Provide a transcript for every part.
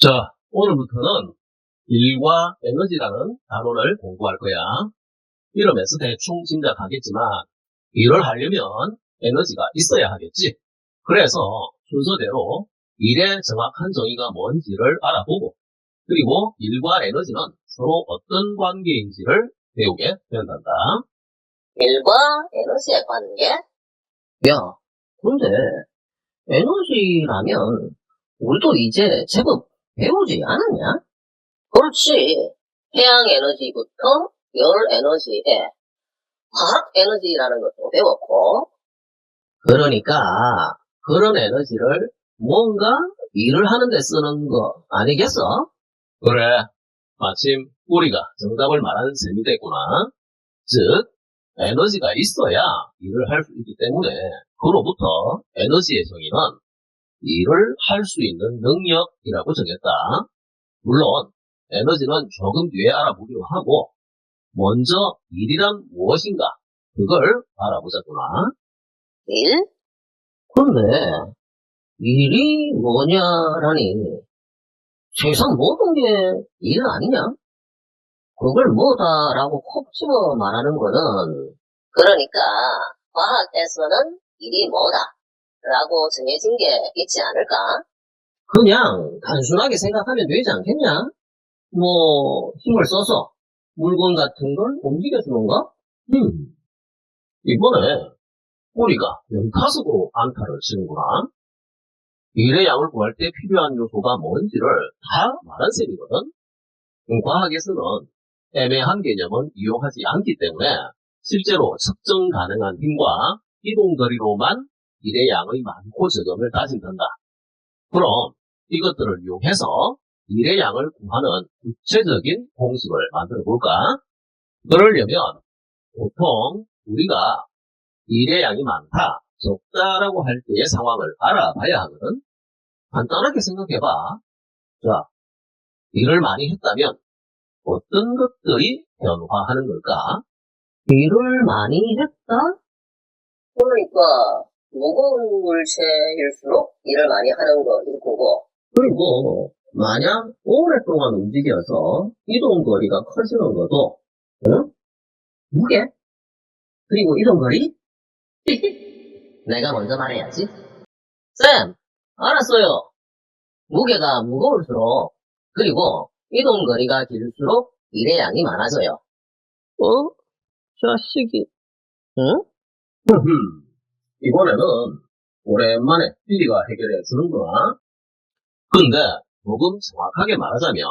자, 오늘부터는 일과 에너지라는 단어를 공부할 거야. 이름에서 대충 짐작하겠지만 일을 하려면 에너지가 있어야 하겠지. 그래서 순서대로 일의 정확한 정의가 뭔지를 알아보고 그리고 일과 에너지는 서로 어떤 관계인지를 배우게 된단다. 일과 에너지의 관계? 야, 근데 에너지라면 우리도 이제 제법 배우지 않았냐? 그렇지. 태양 에너지부터 열 에너지에 화학 에너지라는 것도 배웠고, 그러니까 그런 에너지를 뭔가 일을 하는데 쓰는 거 아니겠어? 그래, 마침 우리가 정답을 말하는 셈이 됐구나. 즉, 에너지가 있어야 일을 할 수 있기 때문에 그로부터 에너지의 정의는 일을 할 수 있는 능력이라고 정했다. 물론 에너지는 조금 뒤에 알아보기로 하고 먼저 일이란 무엇인가 그걸 알아보자꾸나. 일? 근데 일이 뭐냐라니 세상 모든 게 일 아니냐? 그걸 뭐다라고 콕 집어 말하는 거는 그러니까 과학에서는 일이 뭐다 라고 정해진 게 있지 않을까? 그냥 단순하게 생각하면 되지 않겠냐? 뭐 힘을 써서 물건 같은 걸 움직여주는가? 이번에 우리가 연타석으로 안타를 치는구나. 일의 양을 구할 때 필요한 요소가 뭔지를 다 말한 셈이거든. 과학에서는 애매한 개념은 이용하지 않기 때문에 실제로 측정 가능한 힘과 이동거리로만 일의 양의 많고 적음을 따진단다. 그럼 이것들을 이용해서 일의 양을 구하는 구체적인 공식을 만들어 볼까? 그러려면 보통 우리가 일의 양이 많다, 적다라고 할 때의 상황을 알아봐야 하거든. 간단하게 생각해봐. 자, 일을 많이 했다면 어떤 것들이 변화하는 걸까? 일을 많이 했다? 그러니까 무거운 물체일수록 일을 많이 하는 거일 거고, 그리고 만약 오랫동안 움직여서 이동거리가 커지는 것도 응? 무게? 그리고 이동거리? 내가 먼저 말해야지. 쌤, 알았어요. 무게가 무거울수록 그리고 이동거리가 길수록 일의 양이 많아져요. 자식이. 응? 이번에는 오랜만에 삐리가 해결해 주는구나. 근데 조금 정확하게 말하자면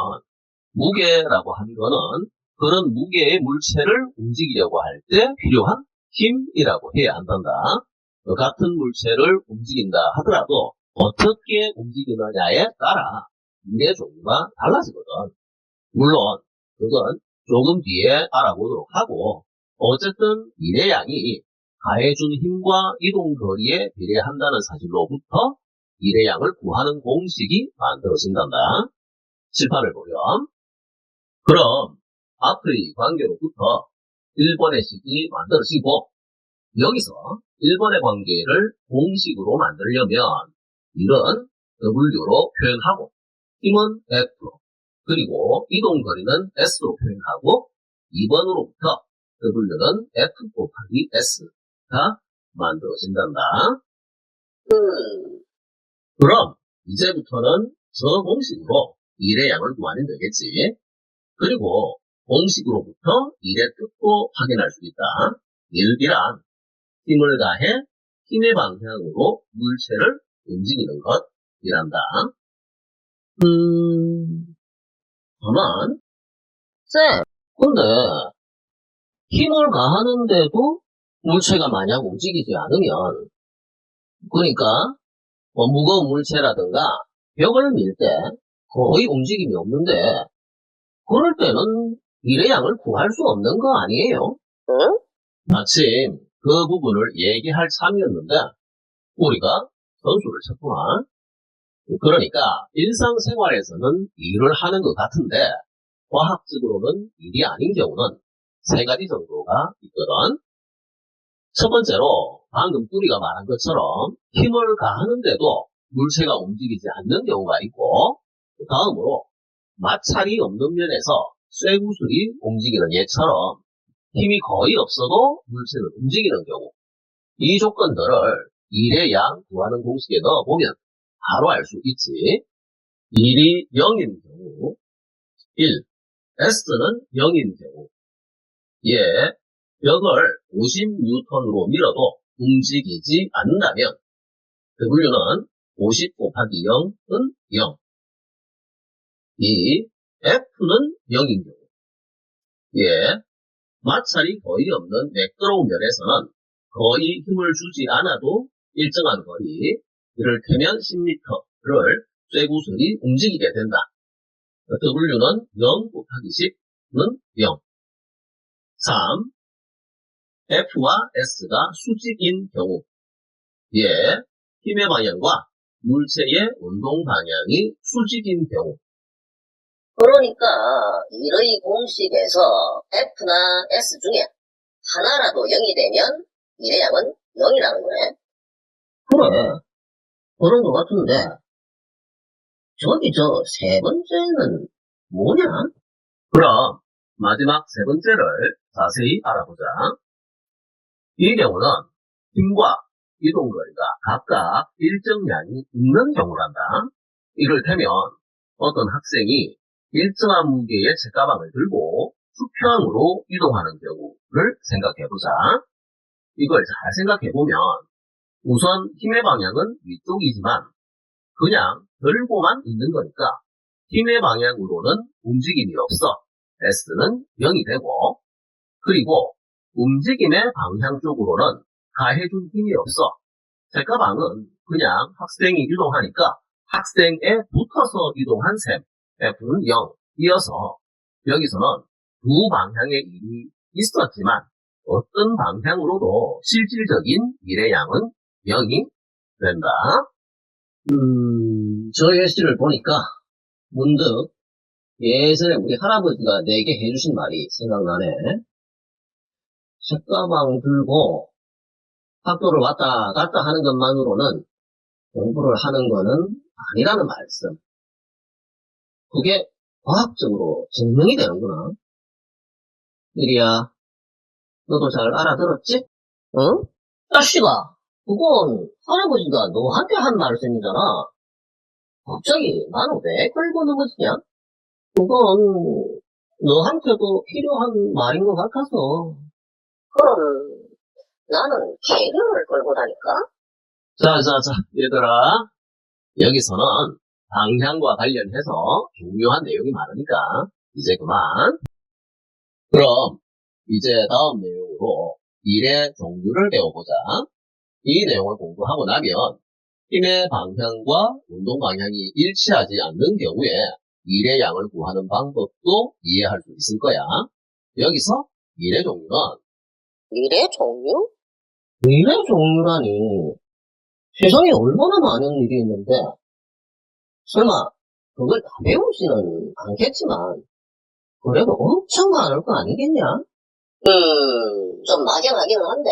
무게라고 하는 거는 그런 무게의 물체를 움직이려고 할 때 필요한 힘이라고 해야 한단다. 같은 물체를 움직인다 하더라도 어떻게 움직이느냐에 따라 일의 종류가 달라지거든. 물론 그건 조금 뒤에 알아보도록 하고 어쨌든 일의 양이 가해준 힘과 이동거리에 비례한다는 사실로부터 일의 양을 구하는 공식이 만들어진단다. 칠판을 보렴. 그럼 앞의 관계로부터 1번의 식이 만들어지고 여기서 1번의 관계를 공식으로 만들려면 일은 W로 표현하고 힘은 F 그리고 이동거리는 S로 표현하고 2번으로부터 W는 F 곱하기 S가 만들어진단다. 그럼 이제부터는 저 공식으로 일의 양을 구하면 되겠지. 그리고 공식으로부터 일의 뜻도 확인할 수 있다. 일이란 힘을 가해 힘의 방향으로 물체를 움직이는 것이란다. 가만. 쌤, 근데 힘을 가하는데도 물체가 만약 움직이지 않으면 그러니까 무거운 물체라든가 벽을 밀 때 거의 움직임이 없는데 그럴 때는 일의 양을 구할 수 없는 거 아니에요? 응? 마침 그 부분을 얘기할 참이었는데 우리가 선수를 쳤구나. 그러니까 일상생활에서는 일을 하는 것 같은데 과학적으로는 일이 아닌 경우는 세 가지 정도가 있거든. 첫 번째로 방금 우리가 말한 것처럼 힘을 가하는데도 물체가 움직이지 않는 경우가 있고 다음으로 마찰이 없는 면에서 쇠구슬이 움직이는 예처럼 힘이 거의 없어도 물체는 움직이는 경우, 이 조건들을 일의 양 구하는 공식에 넣어보면 바로 알 수 있지. 1이 0인 경우 1, S는 0인 경우 예, 벽을 50N으로 밀어도 움직이지 않는다면 W는 50 곱하기 0은 0. 2. F는 0인 경우 예, 마찰이 거의 없는 매끄러운 면에서는 거의 힘을 주지 않아도 일정한 거리, 이를테면 10m를 쇠구슬이 움직이게 된다. W는 0 곱하기 10는 0. 3. F와 S가 수직인 경우 예, 힘의 방향과 물체의 운동 방향이 수직인 경우 그러니까 일의 공식에서 F나 S 중에 하나라도 0이 되면 일의 양은 0이라는 거네. 그래. 그런 것 같은데, 저기 저 세 번째는 뭐냐? 그럼 마지막 세 번째를 자세히 알아보자. 이 경우는 힘과 이동거리가 각각 일정량이 있는 경우란다. 이를테면 어떤 학생이 일정한 무게의 책가방을 들고 수평으로 이동하는 경우를 생각해보자. 이걸 잘 생각해보면 우선 힘의 방향은 위쪽이지만 그냥 들고만 있는 거니까 힘의 방향으로는 움직임이 없어. S는 0이 되고, 그리고 움직임의 방향 쪽으로는 가해준 힘이 없어. 책가방은 그냥 학생이 이동하니까 학생에 붙어서 이동한 셈. F는 0. 이어서 여기서는 두 방향의 일이 있었지만 어떤 방향으로도 실질적인 일의 양은 0이 된다. 저 예시를 보니까 문득 예전에 우리 할아버지가 내게 해주신 말이 생각나네. 책가방 들고 학교를 왔다 갔다 하는 것만으로는 공부를 하는 거는 아니라는 말씀. 그게 과학적으로 증명이 되는구나. 일이야, 너도 잘 알아들었지? 응? 자식아, 그건 할아버지가 너한테 한 말씀이잖아. 갑자기 나는 왜 끌고 넘어지냐? 그건 너한테도 필요한 말인 것 같아서. 그럼 나는 개그를 끌고 다닐까? 자, 얘들아. 여기서는 방향과 관련해서 중요한 내용이 많으니까 이제 그만. 그럼 이제 다음 내용으로 일의 종류를 배워보자. 이 내용을 공부하고 나면 힘의 방향과 운동 방향이 일치하지 않는 경우에 일의 양을 구하는 방법도 이해할 수 있을 거야. 여기서 일의 종류는 일의 종류? 일의 종류라니. 세상에 얼마나 많은 일이 있는데, 설마 그걸 다 배우지는 않겠지만, 그래도 엄청 많을 거 아니겠냐? 좀 막연하기는 한데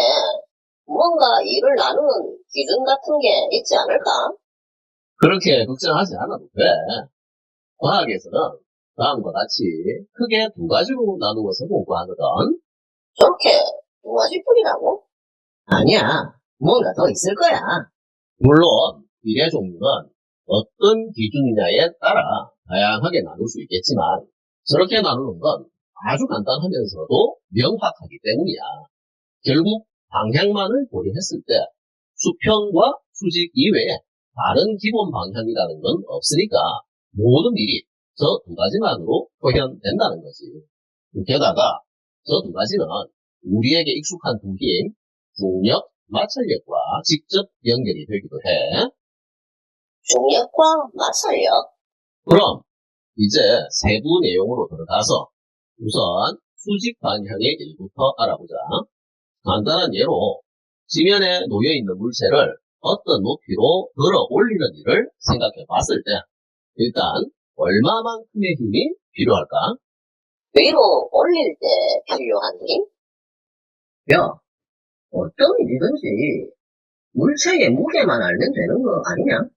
뭔가 일을 나누는 기준 같은 게 있지 않을까? 그렇게 걱정하지 않아도 돼. 과학에서는 다음과 같이 크게 두 가지로 나누어서 공부하거든. 저렇게 두 가지뿐이라고? 아니야. 뭔가 더 있을 거야. 물론 일의 종류는 어떤 기준이냐에 따라 다양하게 나눌 수 있겠지만 저렇게 나누는 건 아주 간단하면서도 명확하기 때문이야. 결국 방향만을 고려했을 때 수평과 수직 이외에 다른 기본 방향이라는 건 없으니까 모든 일이 저 두 가지만으로 표현된다는 거지. 게다가 저 두 가지는 우리에게 익숙한 두 힘, 중력, 마찰력과 직접 연결이 되기도 해. 중력과 마찰력? 그럼 이제 세부 내용으로 들어가서 우선 수직 방향의 일부터 알아보자. 간단한 예로 지면에 놓여있는 물체를 어떤 높이로 들어 올리는 일을 생각해 봤을 때 일단 얼마만큼의 힘이 필요할까? 위로 올릴 때 필요한 힘? 야, 어떤 일이든지 물체의 무게만 알면 되는 거 아니냐?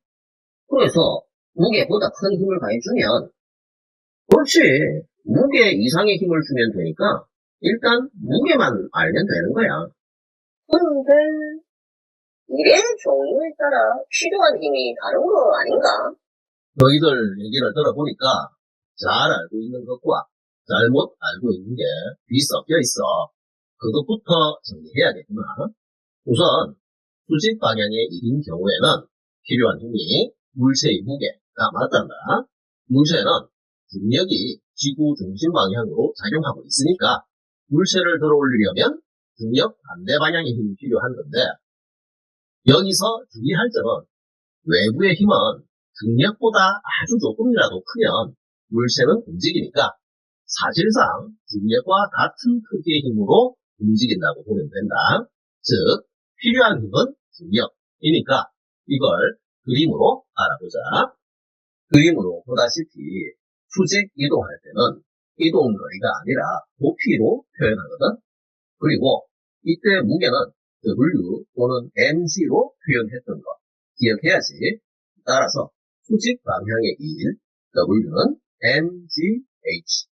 그래서 무게보다 큰 힘을 가해주면, 그렇지. 무게 이상의 힘을 주면 되니까, 일단 무게만 알면 되는 거야. 근데 일의 종류에 따라 필요한 힘이 다른 거 아닌가? 너희들 얘기를 들어보니까 잘 알고 있는 것과 잘못 알고 있는 게 뒤섞여 있어. 그것부터 정리해야겠구나. 우선 수직 방향의 일인 경우에는 필요한 힘이 물체의 무게가 맞단다. 물체는 중력이 지구 중심 방향으로 작용하고 있으니까 물체를 들어 올리려면 중력 반대 방향의 힘이 필요한 건데, 여기서 주의할 점은 외부의 힘은 중력보다 아주 조금이라도 크면 물체는 움직이니까 사실상 중력과 같은 크기의 힘으로 움직인다고 보면 된다. 즉, 필요한 힘은 중력이니까 이걸 그림으로 알아보자. 그림으로 보다시피 수직 이동할 때는 이동거리가 아니라 높이로 표현하거든. 그리고 이때 무게는 W 또는 mg로 표현했던 거 기억해야지. 따라서 수직 방향의 일, W는 mgh.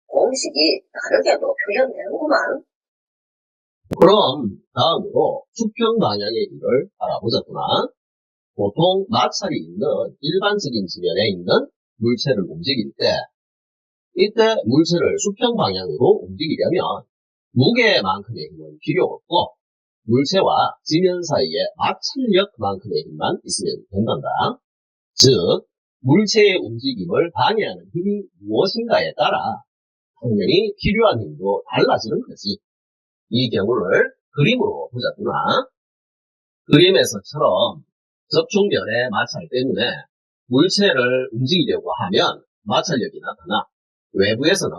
공식이 다르게도 표현되는구만. 그럼 다음으로 수평 방향의 일을 알아보자꾸나. 보통 마찰이 있는 일반적인 지면에 있는 물체를 움직일 때, 이때 물체를 수평 방향으로 움직이려면 무게만큼의 힘은 필요 없고 물체와 지면 사이에 마찰력만큼의 힘만 있으면 된단다. 즉, 물체의 움직임을 방해하는 힘이 무엇인가에 따라 당연히 필요한 힘도 달라지는 거지. 이 경우를 그림으로 보자꾸나. 그림에서처럼 접촉면의 마찰 때문에 물체를 움직이려고 하면 마찰력이 나타나 외부에서는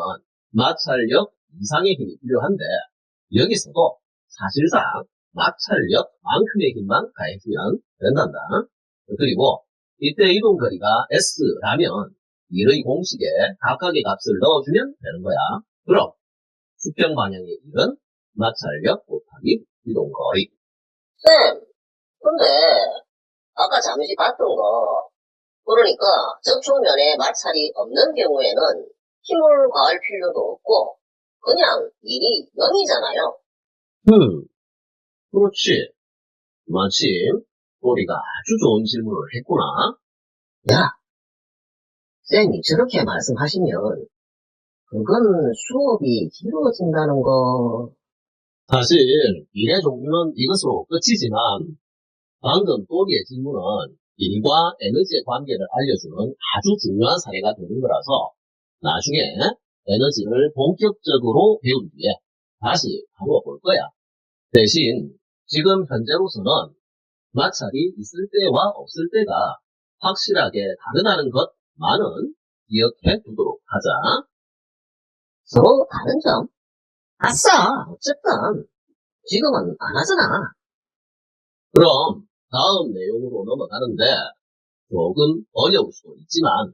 마찰력 이상의 힘이 필요한데, 여기서도 사실상 마찰력만큼의 힘만 가해주면 된단다. 그리고 이때 이동거리가 S라면 일의 공식에 각각의 값을 넣어주면 되는 거야. 그럼 수평 방향의 일은 마찰력 곱하기 이동거리. 쌤, 근데 아까 잠시 봤던 거, 그러니까 접촉면에 마찰이 없는 경우에는 힘을 가할 필요도 없고 그냥 일이 0이잖아요. 그렇지. 마침 우리가 아주 좋은 질문을 했구나. 야, 쌤이 저렇게 말씀하시면, 그건 수업이 길어진다는 거. 사실 일의 종류는 이것으로 끝이지만 방금 또리의 질문은 일과 에너지의 관계를 알려주는 아주 중요한 사례가 되는 거라서 나중에 에너지를 본격적으로 배운 뒤에 다시 다루어 볼 거야. 대신 지금 현재로서는 마찰이 있을 때와 없을 때가 확실하게 다르다는 것만은 기억해 두도록 하자. 서로 다른 점? 아싸! 어쨌든, 지금은 안 하잖아. 그럼 다음 내용으로 넘어가는데 조금 어려울 수도 있지만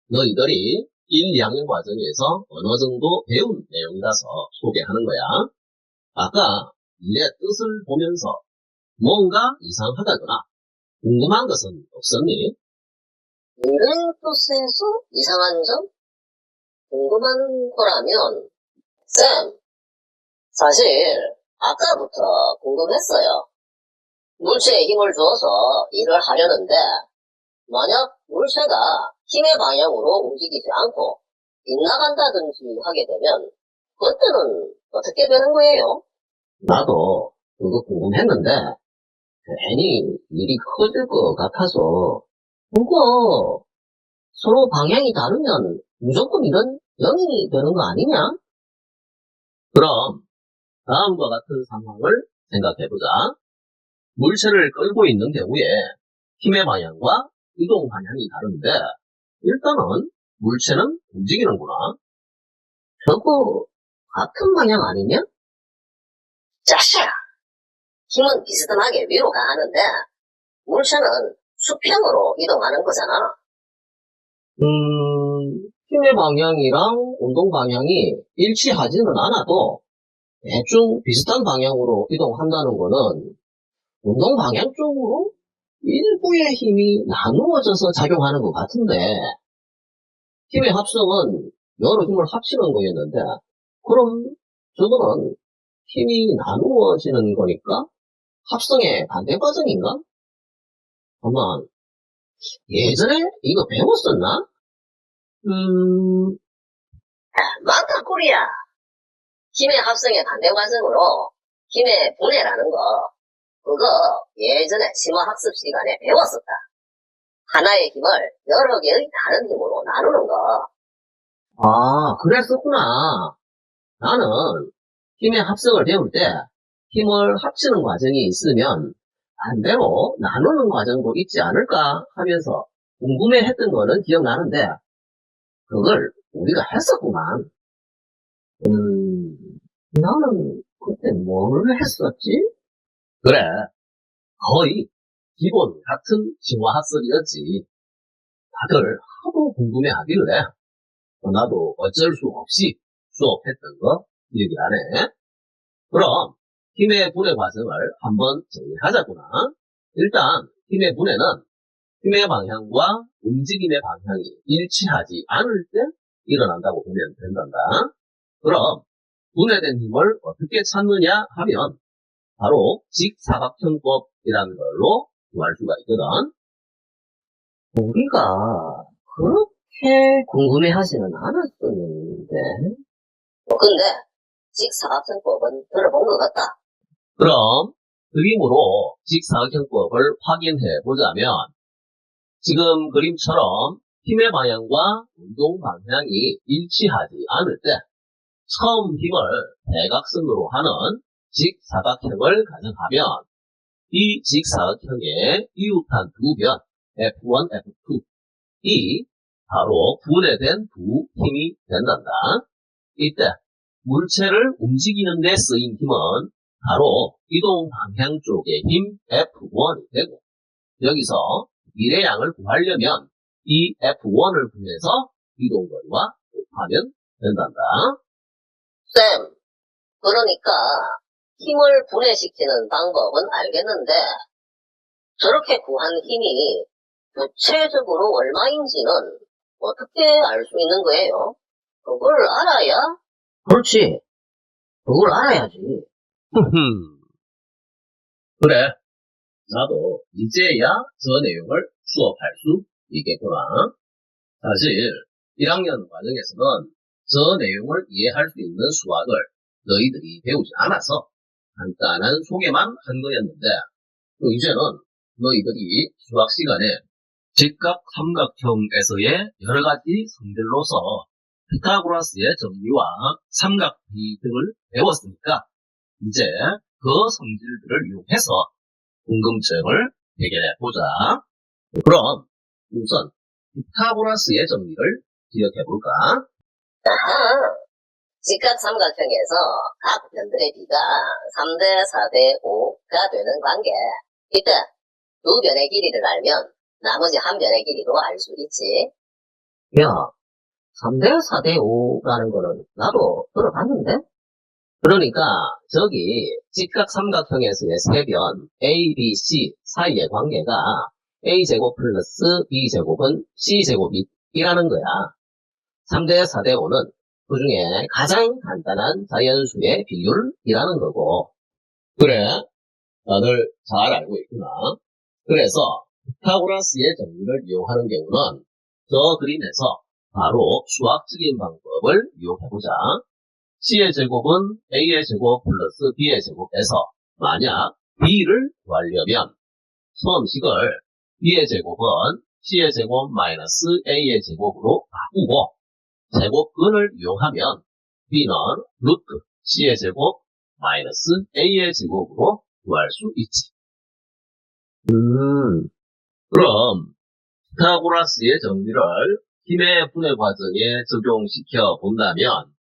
너희들이 1, 2학년 과정에서 어느 정도 배운 내용이라서 소개하는 거야. 아까 일의 뜻을 보면서 뭔가 이상하다거나 궁금한 것은 없었니? 일의 뜻에서 이상한 점? 궁금한 거라면 쌤, 사실 아까부터 궁금했어요. 물체에 힘을 줘서 일을 하려는데 만약 물체가 힘의 방향으로 움직이지 않고 빗나간다든지 하게 되면 그때는 어떻게 되는 거예요? 나도 그거 궁금했는데, 괜히 일이 커질 것 같아서, 그거 서로 방향이 다르면 무조건 이런 0이 되는 거 아니냐? 그럼 다음과 같은 상황을 생각해보자. 물체를 끌고 있는 경우에 힘의 방향과 이동 방향이 다른데 일단은 물체는 움직이는구나. 저거 같은 방향 아니냐? 자샤! 힘은 비스듬하게 위로 가는데 물체는 수평으로 이동하는 거잖아. 힘의 방향이랑 운동 방향이 일치하지는 않아도 대충 비슷한 방향으로 이동한다는 거는 운동 방향 쪽으로 일부의 힘이 나누어져서 작용하는 것 같은데, 힘의 합성은 여러 힘을 합치는 거였는데, 그럼 저거는 힘이 나누어지는 거니까 합성의 반대 과정인가? 아마 예전에 이거 배웠었나? 맞다, 꾸리야. 힘의 합성의 반대 과정으로 힘의 분해라는 거, 그거 예전에 심화학습 시간에 배웠었다. 하나의 힘을 여러 개의 다른 힘으로 나누는 거. 아, 그랬었구나. 나는 힘의 합성을 배울 때 힘을 합치는 과정이 있으면 반대로 나누는 과정도 있지 않을까 하면서 궁금해했던 거는 기억나는데 그걸 우리가 했었구만. 나는 그때 뭘 했었지? 그래. 거의 기본 같은 심화학습이었지. 다들 하도 궁금해하길래 나도 어쩔 수 없이 수업했던 거 기억이 나네. 그럼 힘의 분해 과정을 한번 정리하자꾸나. 일단 힘의 분해는 힘의 방향과 움직임의 방향이 일치하지 않을 때 일어난다고 보면 된단다. 그럼 분해된 힘을 어떻게 찾느냐 하면 바로 직사각형법이라는 걸로 구할 수가 있거든. 우리가 그렇게 궁금해하지는 않았었는데. 근데 직사각형법은 들어본 것 같다. 그럼 그림으로 직사각형법을 확인해 보자면 지금 그림처럼 힘의 방향과 운동 방향이 일치하지 않을 때 처음 힘을 대각선으로 하는 직사각형을 가정하면 이 직사각형의 이웃한 두 변 F1, F2 이 바로 분해된 두 힘이 된단다. 이때 물체를 움직이는 데 쓰인 힘은 바로 이동 방향 쪽의 힘 F1이 되고 여기서 미래양을 구하려면 이 F1을 구해서 이동거리와 곱하면 된단다. 쌤, 그러니까 힘을 분해시키는 방법은 알겠는데 저렇게 구한 힘이 구체적으로 얼마인지는 어떻게 알 수 있는 거예요? 그걸 알아야? 그렇지. 그걸 알아야지. 그래. 나도 이제야 저 내용을 수업할 수 있겠구나. 사실 1학년 과정에서는 저 내용을 이해할 수 있는 수학을 너희들이 배우지 않아서 간단한 소개만 한 거였는데 또 이제는 너희들이 수학 시간에 직각 삼각형에서의 여러 가지 성질로서 피타고라스의 정리와 삼각비 등을 배웠으니까 이제 그 성질들을 이용해서 궁금증을 해결해보자. 그럼 우선 피타고라스의 정리를 기억해볼까? 아하, 직각삼각형에서 각 변들의 비가 3대 4대 5가 되는 관계. 이때 두 변의 길이를 알면 나머지 한 변의 길이도 알 수 있지. 야, 3대 4대 5라는 거는 나도 들어봤는데? 그러니까 저기 직각삼각형에서의 세 변 A, B, C 사이의 관계가 A제곱 플러스 B제곱은 C제곱이라는 거야. 3대 4대 5는 그 중에 가장 간단한 자연수의 비율이라는 거고. 그래, 다들 잘 알고 있구나. 그래서 피타고라스의 정리를 이용하는 경우는 저 그림에서 바로 수학적인 방법을 이용해보자. C의 제곱은 A의 제곱 플러스 B의 제곱에서 만약 B를 구하려면 처음식을 B의 제곱은 C의 제곱 마이너스 A의 제곱으로 바꾸고 제곱근을 이용하면 B는 루트 C의 제곱 마이너스 A의 제곱으로 구할 수 있지. 그럼 피타고라스의 정리를 힘의 분해 과정에 적용시켜 본다면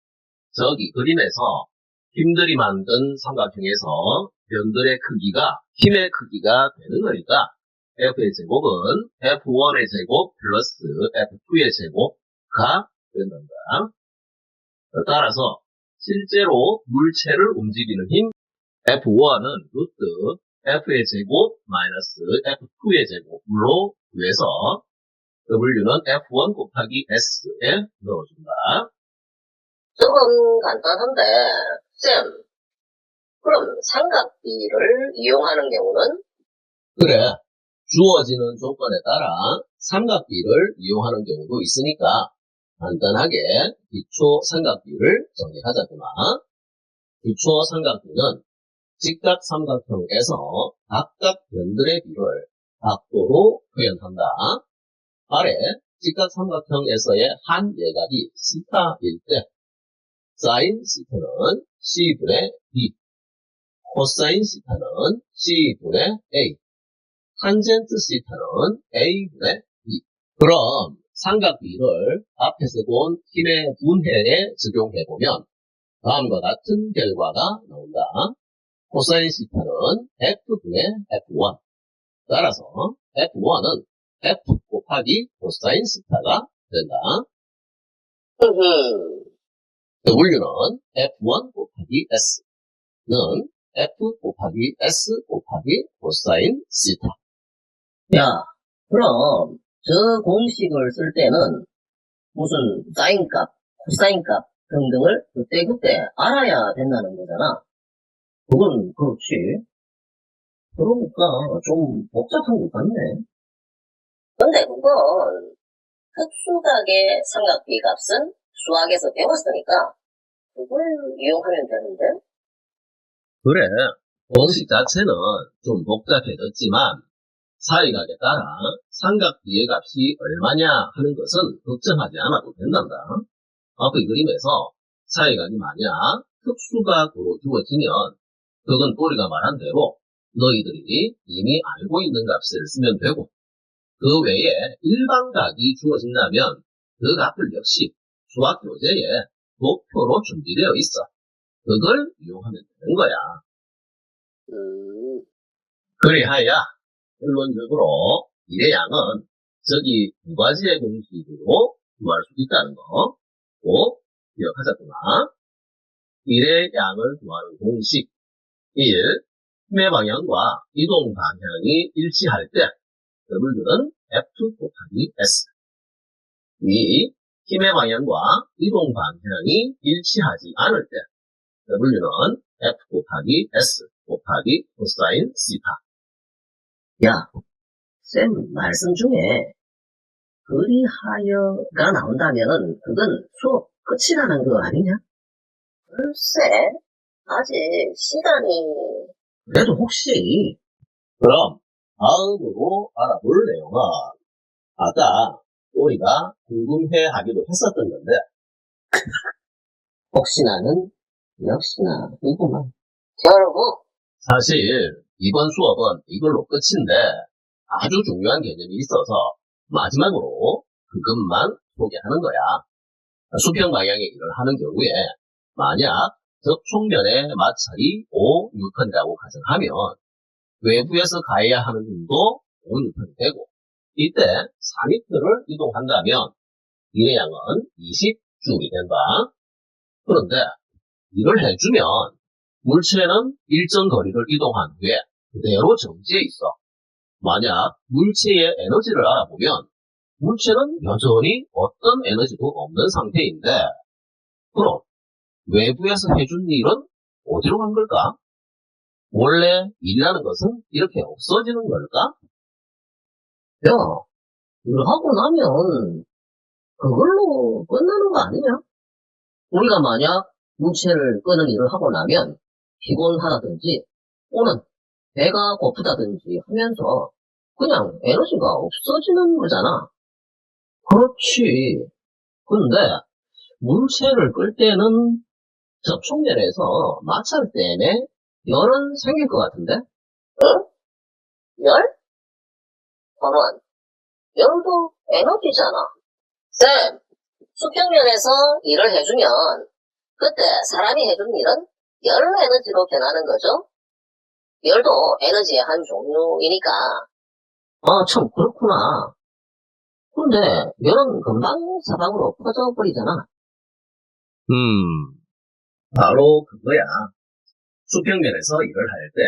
저기 그림에서 힘들이 만든 삼각형에서 변들의 크기가 힘의 크기가 되는 거니까 F의 제곱은 F1의 제곱 플러스 F2의 제곱가 된단다. 따라서 실제로 물체를 움직이는 힘 F1은 루트 F의 제곱 마이너스 F2의 제곱으로 구해서 W는 F1 곱하기 S에 넣어준다. 조금 간단한데, 쌤, 그럼 삼각비를 이용하는 경우는? 그래, 주어지는 조건에 따라 삼각비를 이용하는 경우도 있으니까 간단하게 기초 삼각비를 정리하자꾸나. 기초 삼각비는 직각 삼각형에서 각각 변들의 비를 각도로 표현한다. 아래 직각 삼각형에서의 한 예각이 시타일 때 사인 시타는 C분의 B, 코사인 시타는 C분의 A, 탄젠트 시타는 A분의 B. 그럼 삼각비를 앞에서 본 힘의 분해에 적용해보면 다음과 같은 결과가 나온다. 코사인 시타는 F분의 F1. 따라서 F1은 F 곱하기 코사인 시타가 된다. W는 F1 곱하기 S는 F 곱하기 S 곱하기 코사인 시타. 야, 그럼 저 공식을 쓸 때는 무슨 사인값, 코사인값 등등을 그때그때 알아야 된다는 거잖아. 그건 그렇지. 그러니까 좀 복잡한 것 같네. 근데 그건 특수각의 삼각비 값은 수학에서 배웠으니까 그걸 이용하면 되는데? 그래, 공식 자체는 좀 복잡해졌지만 사이각에 따라 삼각비의 값이 얼마냐 하는 것은 걱정하지 않아도 된단다. 앞의 그림에서 사이각이 만약 특수각으로 주어지면 그건 또리가 말한 대로 너희들이 이미 알고 있는 값을 쓰면 되고, 그 외에 일반각이 주어진다면 그 값들 역시 수학 교재에 도표로 준비되어 있어. 그걸 이용하면 되는 거야. 그리하여 결론적으로 일의 양은 저기 두 가지의 공식으로 구할 수 있다는 거 꼭 기억하자꾸나. 일의 양을 구하는 공식 1. 힘의 방향과 이동 방향이 일치할 때 W는 F 곱하기 S. 2. 힘의 방향과 이동 방향이 일치하지 않을 때 W는 F 곱하기 S 곱하기 코사인 시타. 야, 쌤 말씀 중에 그리하여가 나온다면은 그건 수업 끝이라는 거 아니냐? 글쎄, 아직 시간이... 그래도 혹시 그럼 다음으로 알아볼 내용은 아까 우리가 궁금해하기도 했었던 건데, 혹시나는 역시나 이구만. 결국 사실 이번 수업은 이걸로 끝인데 아주 중요한 개념이 있어서 마지막으로 그것만 소개하는 거야. 수평 방향의 일을 하는 경우에 만약 접촉면의 마찰이 5N이라고 가정하면 외부에서 가해야 하는 힘도 5N이 되고, 이때 4m를 이동한다면 일의 양은 20J이 된다. 그런데 일을 해주면 물체는 일정 거리를 이동한 후에 그대로 정지해 있어. 만약 물체의 에너지를 알아보면 물체는 여전히 어떤 에너지도 없는 상태인데, 그럼 외부에서 해준 일은 어디로 간 걸까? 원래 일이라는 것은 이렇게 없어지는 걸까? 야, 이걸 하고 나면 그걸로 끝나는 거 아니냐? 우리가 만약 물체를 끄는 일을 하고 나면 피곤하다든지 또는 배가 고프다든지 하면서 그냥 에너지가 없어지는 거잖아. 그렇지. 근데 물체를 끌 때는 접촉면에서 마찰 때문에 열은 생길 것 같은데? 열? 가만, 열도 에너지잖아. 쌤, 수평면에서 일을 해주면 그때 사람이 해준 일은 열 에너지로 변하는 거죠? 열도 에너지의 한 종류이니까. 아, 참 그렇구나. 근데 열은 금방 사방으로 퍼져버리잖아. 바로 그거야. 수평면에서 일을 할 때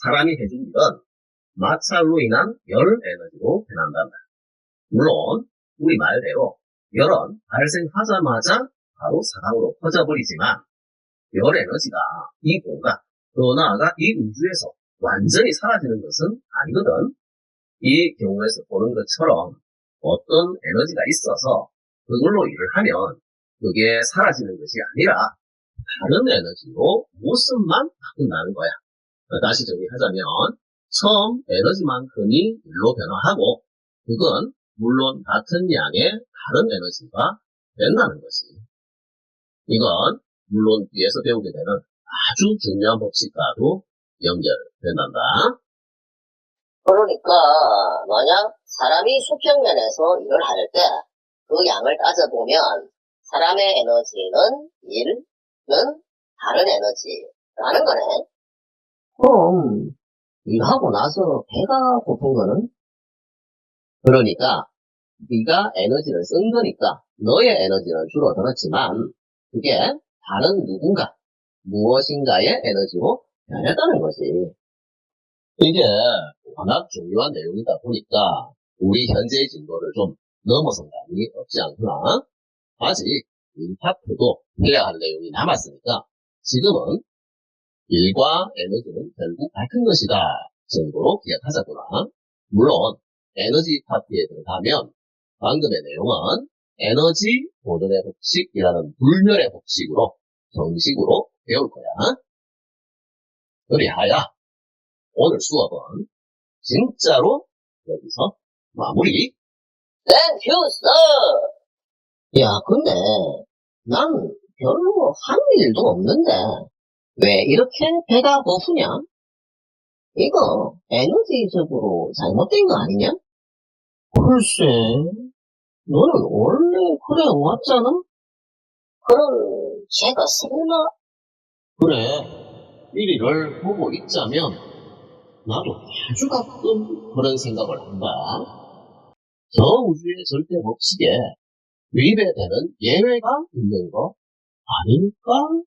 사람이 해준 일은 마찰로 인한 열 에너지로 변한단다. 물론 우리 말대로 열은 발생하자마자 바로 사방으로 퍼져버리지만 열 에너지가 이 공간, 더 나아가 이 우주에서 완전히 사라지는 것은 아니거든. 이 경우에서 보는 것처럼 어떤 에너지가 있어서 그걸로 일을 하면 그게 사라지는 것이 아니라 다른 에너지로 모습만 바꾼다는 거야. 다시 정리하자면 처음 에너지만큼이 일로 변화하고 그건 물론 같은 양의 다른 에너지가 된다는 것이. 이건 물론 뒤에서 배우게 되는 아주 중요한 법칙과도 연결된단다. 그러니까 만약 사람이 수평면에서 일을 할 때 그 양을 따져보면 사람의 에너지는 1는 다른 에너지라는 거네. 그럼 일하고 나서 배가 고픈 거는? 그러니까 네가 에너지를 쓴 거니까 너의 에너지는 줄어들었지만 그게 다른 누군가, 무엇인가의 에너지로 변했다는 것이. 이게 워낙 중요한 내용이다 보니까 우리 현재의 진도를 좀 넘어선 감이 없지 않구나. 아직 이 파트도 해야 할 내용이 남았으니까 지금은 일과 에너지는 결국 같은 것이다 정도로 기억하자꾸나. 물론 에너지 파트에 들어가면 방금의 내용은 에너지 보존의 법칙이라는 불멸의 법칙으로 정식으로 배울 거야. 그리하여 오늘 수업은 진짜로 여기서 마무리. 땡큐 써. 야, 근데 난 별로 한 일도 없는데 왜 이렇게 배가 고프냐? 이거 에너지적으로 잘못된 거 아니냐? 글쎄, 너는 원래 그래 왔잖아? 그럼 제가 설마 그래, 1위를 보고 있자면 나도 아주 가끔 그런 생각을 한다. 저 우주의 절대 법칙에 위배되는 예외가 있는 거 아닐까